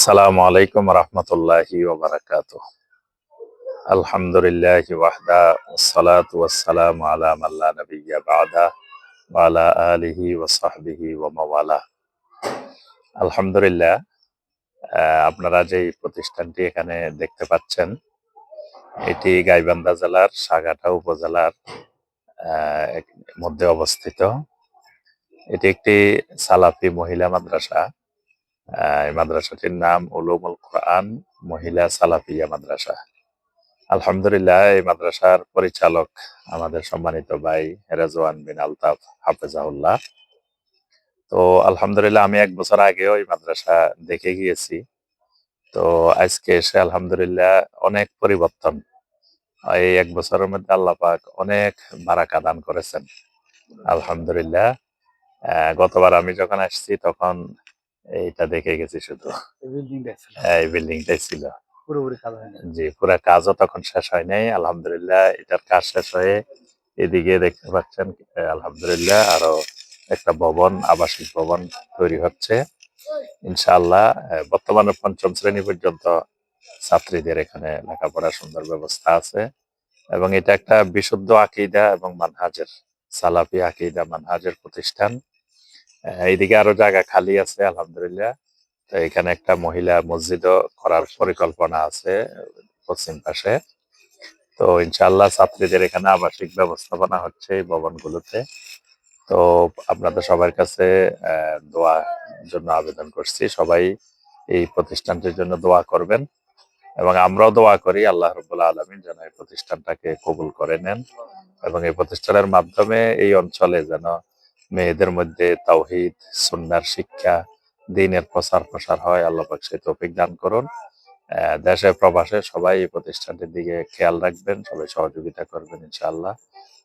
আসসালামু আলাইকুম রহমতুল্লাহি ওয়া বারাকাতুহু। আলহামদুলিল্লাহি ওয়াহদা ওয়াসসালাতু ওয়াসসালামু আলা মান লা নাবিয়্যা বা'দা ওয়া আলা আলিহি ওয়া সাহবিহি ওয়া মাওয়ালা। আলহামদুলিল্লাহ, আপনারা যেই প্রতিষ্ঠানটি এখানে দেখতে পাচ্ছেন, এটি গাইবান্ধা জেলার সাগাটা উপজেলার আ এক মধ্যে অবস্থিত। এটি একটি সালাফি মহিলা মাদ্রাসা। এই মাদ্রাসাটির নাম উলুমুল কোরআন মহিলা সালাফিয়া মাদ্রাসা। আলহামদুলিল্লাহ, এই মাদ্রাসার পরিচালক আমাদের সম্মানিত ভাই রেজওয়ান বিন আলতাফ হাফেজাহুল্লাহ। তো আলহামদুলিল্লাহ, আমি ১ বছর আগেও এই মাদ্রাসা দেখে গিয়েছি। তো আজকে এসে আলহামদুলিল্লাহ অনেক পরিবর্তন। এই ১ বছরের মধ্যে আল্লাহ পাক অনেক বারাকা দান করেছেন। আলহামদুলিল্লাহ। গতবার আমি যখন আসছি তখন এইটা দেখে গেছি শুধু। এই বিল্ডিংটাই ছিল। জি, পুরা কাজও তখন শেষ হয় নাই। আলহামদুলিল্লাহ এটার কাজ শেষ হয়ে এদিকে দেখতে পাচ্ছেন আলহামদুলিল্লাহ আরো একটা ভবন, আবাসিক ভবন তৈরি হচ্ছে। ইনশাআল্লাহ বর্তমানে ৫ম শ্রেণী পর্যন্ত ছাত্রীদের এখানে লেখাপড়ার সুন্দর ব্যবস্থা আছে এবং এটা একটা বিশুদ্ধ আকীদা এবং মানহাজের সালাফি আকীদা মানহাজের প্রতিষ্ঠান। এইদিকে আরো জায়গা খালি আছে আলহামদুলিল্লাহ। তো এখানে একটা মহিলা মসজিদও করার পরিকল্পনা আছে পশ্চিম পাশে। তো ইনশাআল্লাহ ছাত্রীদের এখানে আবাসিক ব্যবস্থাপনা হচ্ছে এই ভবনগুলোতে। তো আপনাদের সবার কাছে দোয়ার জন্য আবেদন করছি। সবাই এই প্রতিষ্ঠানটির জন্য দোয়া করবেন এবং আমরাও দোয়া করি আল্লাহ রাব্বুল আলামিন যেন এই প্রতিষ্ঠানটাকে কবুল করে নেন এবং এই প্রতিষ্ঠানের মাধ্যমে এই অঞ্চলে যেন মেয়েদের মধ্যে তাওহীদ, সুন্নাহর শিক্ষা, দ্বীনের প্রচার-প্রসার হয়। আল্লাহ পাক সেই তৌফিক দান করুন। দেশে প্রবাসে সবাই এই প্রতিষ্ঠানটির দিকে খেয়াল রাখবেন, সবাই সহযোগিতা করবেন ইনশাআল্লাহ।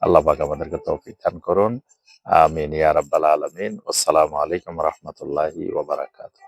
আল্লাহ পাক আমাদেরকে তৌফিক দান করুন। আমিন ইয়া রাব্বাল আলামিন। আসসালামু আলাইকুম ওয়া রাহমাতুল্লাহি ওয়া বারাকাতুহু।